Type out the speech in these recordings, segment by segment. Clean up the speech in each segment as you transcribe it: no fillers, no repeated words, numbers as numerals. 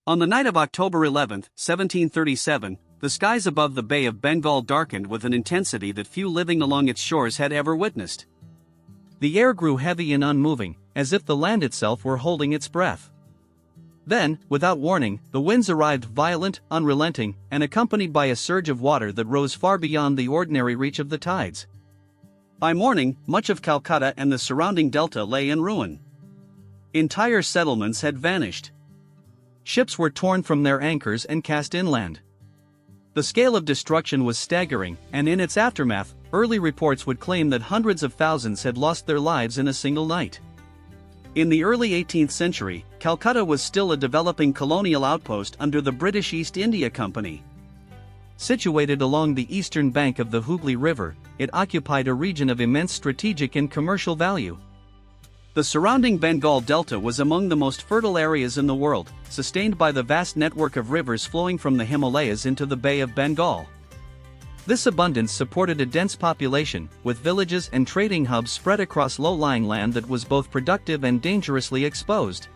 On the night of October 11, 1737, the skies above the Bay of Bengal darkened with an intensity that few living along its shores had ever witnessed. The air grew heavy and unmoving, as if the land itself were holding its breath. Then, without warning, the winds arrived violent, unrelenting, and accompanied by a surge of water that rose far beyond the ordinary reach of the tides. By morning, much of Calcutta and the surrounding delta lay in ruin. Entire settlements had vanished. Ships were torn from their anchors and cast inland. The scale of destruction was staggering, and in its aftermath, early reports would claim that hundreds of thousands had lost their lives in a single night. In the early 18th century, Calcutta was still a developing colonial outpost under the British East India Company. Situated along the eastern bank of the Hooghly River, it occupied a region of immense strategic and commercial value. The surrounding Bengal Delta was among the most fertile areas in the world, sustained by the vast network of rivers flowing from the Himalayas into the Bay of Bengal. This abundance supported a dense population, with villages and trading hubs spread across low-lying land that was both productive and dangerously exposed.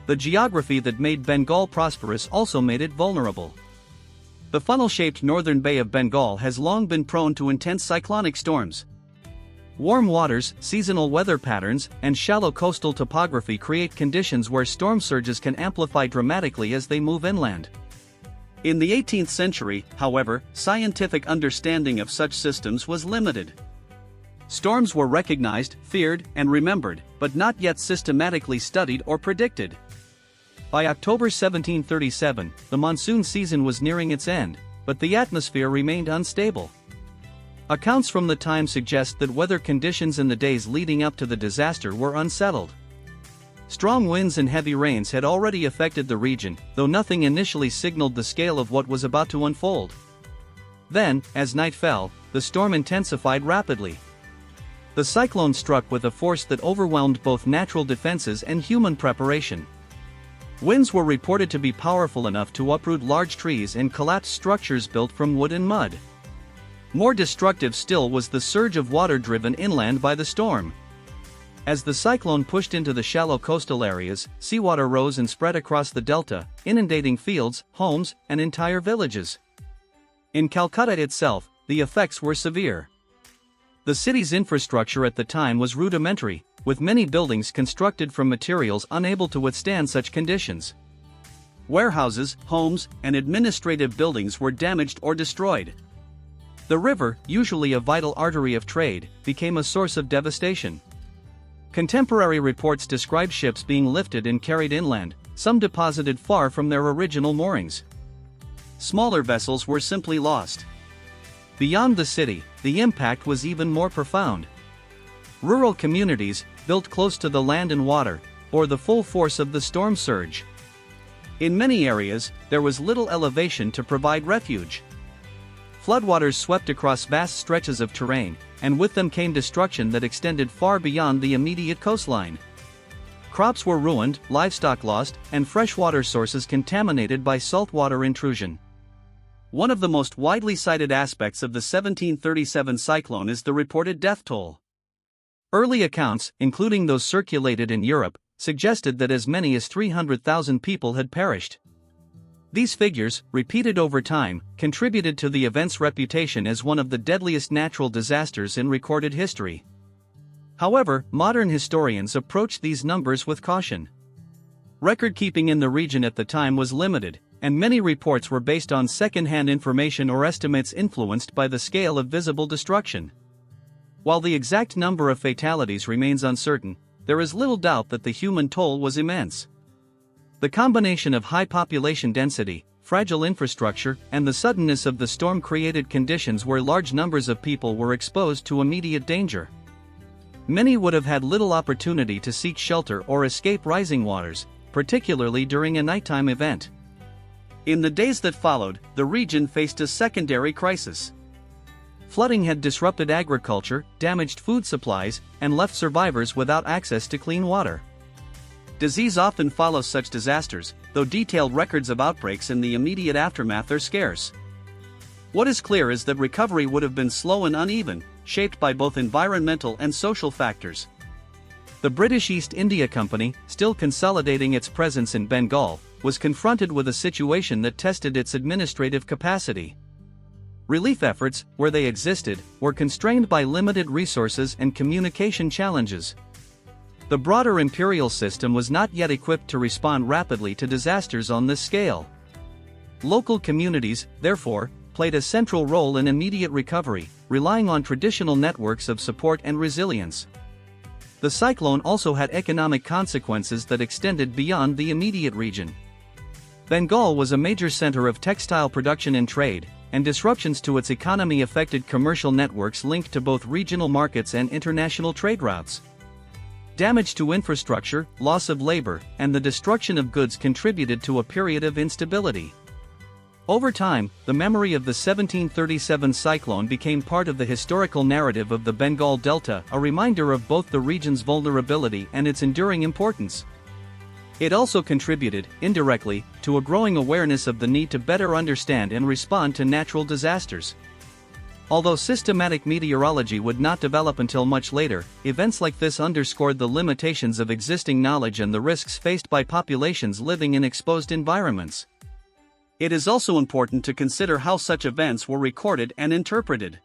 The geography that made Bengal prosperous also made it vulnerable. The funnel-shaped northern Bay of Bengal has long been prone to intense cyclonic storms. Warm waters, seasonal weather patterns, and shallow coastal topography create conditions where storm surges can amplify dramatically as they move inland. In the 18th century, however, scientific understanding of such systems was limited. Storms were recognized, feared, and remembered, but not yet systematically studied or predicted. By October 1737, the monsoon season was nearing its end, but the atmosphere remained unstable. Accounts from the time suggest that weather conditions in the days leading up to the disaster were unsettled. Strong winds and heavy rains had already affected the region, though nothing initially signaled the scale of what was about to unfold. Then, as night fell, the storm intensified rapidly. The cyclone struck with a force that overwhelmed both natural defenses and human preparation. Winds were reported to be powerful enough to uproot large trees and collapse structures built from wood and mud. More destructive still was the surge of water driven inland by the storm. As the cyclone pushed into the shallow coastal areas, seawater rose and spread across the delta, inundating fields, homes, and entire villages. In Calcutta itself, the effects were severe. The city's infrastructure at the time was rudimentary, with many buildings constructed from materials unable to withstand such conditions. Warehouses, homes, and administrative buildings were damaged or destroyed. The river, usually a vital artery of trade, became a source of devastation. Contemporary reports describe ships being lifted and carried inland, some deposited far from their original moorings. Smaller vessels were simply lost. Beyond the city, the impact was even more profound. Rural communities, built close to the land and water, bore the full force of the storm surge. In many areas, there was little elevation to provide refuge. Floodwaters swept across vast stretches of terrain, and with them came destruction that extended far beyond the immediate coastline. Crops were ruined, livestock lost, and freshwater sources contaminated by saltwater intrusion. One of the most widely cited aspects of the 1737 cyclone is the reported death toll. Early accounts, including those circulated in Europe, suggested that as many as 300,000 people had perished. These figures, repeated over time, contributed to the event's reputation as one of the deadliest natural disasters in recorded history. However, modern historians approach these numbers with caution. Record-keeping in the region at the time was limited, and many reports were based on second-hand information or estimates influenced by the scale of visible destruction. While the exact number of fatalities remains uncertain, there is little doubt that the human toll was immense. The combination of high population density, fragile infrastructure, and the suddenness of the storm created conditions where large numbers of people were exposed to immediate danger. Many would have had little opportunity to seek shelter or escape rising waters, particularly during a nighttime event. In the days that followed, the region faced a secondary crisis. Flooding had disrupted agriculture, damaged food supplies, and left survivors without access to clean water. Disease often follows such disasters, though detailed records of outbreaks in the immediate aftermath are scarce. What is clear is that recovery would have been slow and uneven, shaped by both environmental and social factors. The British East India Company, still consolidating its presence in Bengal, was confronted with a situation that tested its administrative capacity. Relief efforts, where they existed, were constrained by limited resources and communication challenges. The broader imperial system was not yet equipped to respond rapidly to disasters on this scale. Local communities, therefore, played a central role in immediate recovery, relying on traditional networks of support and resilience. The cyclone also had economic consequences that extended beyond the immediate region. Bengal was a major center of textile production and trade, and disruptions to its economy affected commercial networks linked to both regional markets and international trade routes. Damage to infrastructure, loss of labor, and the destruction of goods contributed to a period of instability. Over time, the memory of the 1737 cyclone became part of the historical narrative of the Bengal Delta, a reminder of both the region's vulnerability and its enduring importance. It also contributed, indirectly, to a growing awareness of the need to better understand and respond to natural disasters. Although systematic meteorology would not develop until much later, events like this underscored the limitations of existing knowledge and the risks faced by populations living in exposed environments. It is also important to consider how such events were recorded and interpreted.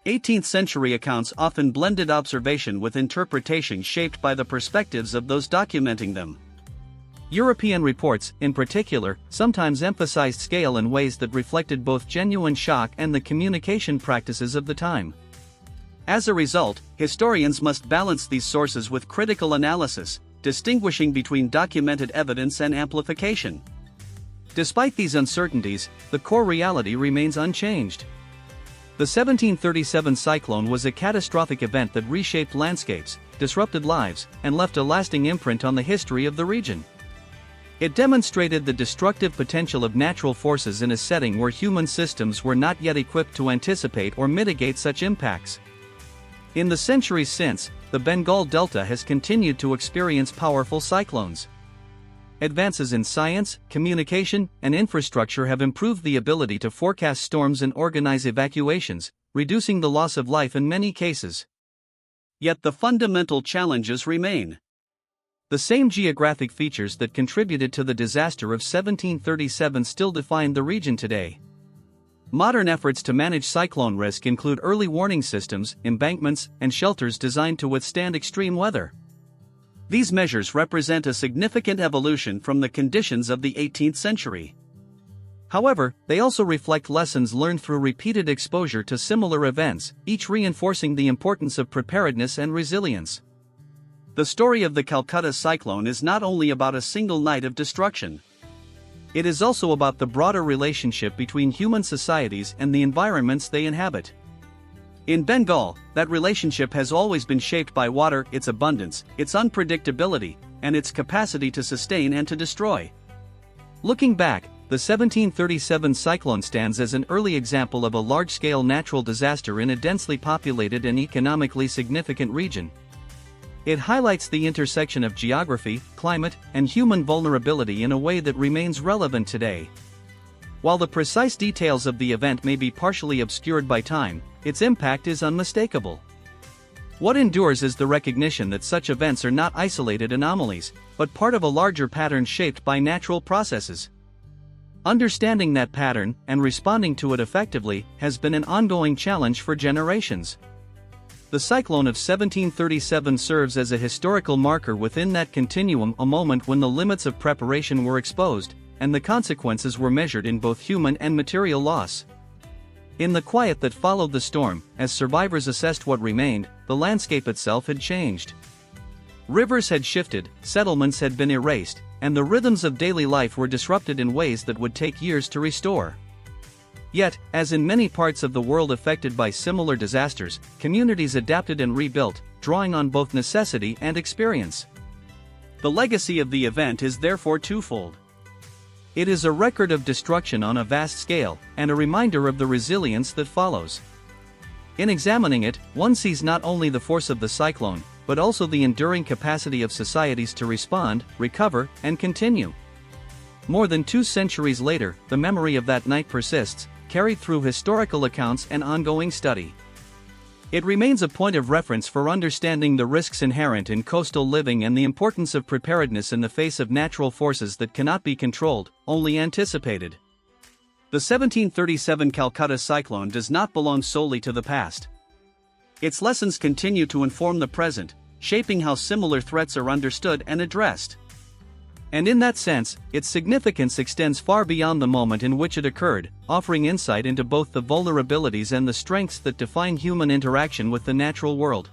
18th century accounts often blended observation with interpretation shaped by the perspectives of those documenting them. European reports, in particular, sometimes emphasized scale in ways that reflected both genuine shock and the communication practices of the time. As a result, historians must balance these sources with critical analysis, distinguishing between documented evidence and amplification. Despite these uncertainties, the core reality remains unchanged. The 1737 cyclone was a catastrophic event that reshaped landscapes, disrupted lives, and left a lasting imprint on the history of the region. It demonstrated the destructive potential of natural forces in a setting where human systems were not yet equipped to anticipate or mitigate such impacts. In the centuries since, the Bengal Delta has continued to experience powerful cyclones. Advances in science, communication, and infrastructure have improved the ability to forecast storms and organize evacuations, reducing the loss of life in many cases. Yet the fundamental challenges remain. The same geographic features that contributed to the disaster of 1737 still define the region today. Modern efforts to manage cyclone risk include early warning systems, embankments, and shelters designed to withstand extreme weather. These measures represent a significant evolution from the conditions of the 18th century. However, they also reflect lessons learned through repeated exposure to similar events, each reinforcing the importance of preparedness and resilience. The story of the Calcutta Cyclone is not only about a single night of destruction. It is also about the broader relationship between human societies and the environments they inhabit. In Bengal, that relationship has always been shaped by water, its abundance, its unpredictability, and its capacity to sustain and to destroy. Looking back, the 1737 cyclone stands as an early example of a large-scale natural disaster in a densely populated and economically significant region. It highlights the intersection of geography, climate, and human vulnerability in a way that remains relevant today. While the precise details of the event may be partially obscured by time, its impact is unmistakable. What endures is the recognition that such events are not isolated anomalies, but part of a larger pattern shaped by natural processes. Understanding that pattern, and responding to it effectively, has been an ongoing challenge for generations. The cyclone of 1737 serves as a historical marker within that continuum, a moment when the limits of preparation were exposed, and the consequences were measured in both human and material loss. In the quiet that followed the storm, as survivors assessed what remained, the landscape itself had changed. Rivers had shifted, settlements had been erased, and the rhythms of daily life were disrupted in ways that would take years to restore. Yet, as in many parts of the world affected by similar disasters, communities adapted and rebuilt, drawing on both necessity and experience. The legacy of the event is therefore twofold. It is a record of destruction on a vast scale, and a reminder of the resilience that follows. In examining it, one sees not only the force of the cyclone, but also the enduring capacity of societies to respond, recover, and continue. More than 2 centuries later, the memory of that night persists, carried through historical accounts and ongoing study. It remains a point of reference for understanding the risks inherent in coastal living and the importance of preparedness in the face of natural forces that cannot be controlled, only anticipated. The 1737 Calcutta Cyclone does not belong solely to the past. Its lessons continue to inform the present, shaping how similar threats are understood and addressed. And in that sense, its significance extends far beyond the moment in which it occurred, offering insight into both the vulnerabilities and the strengths that define human interaction with the natural world.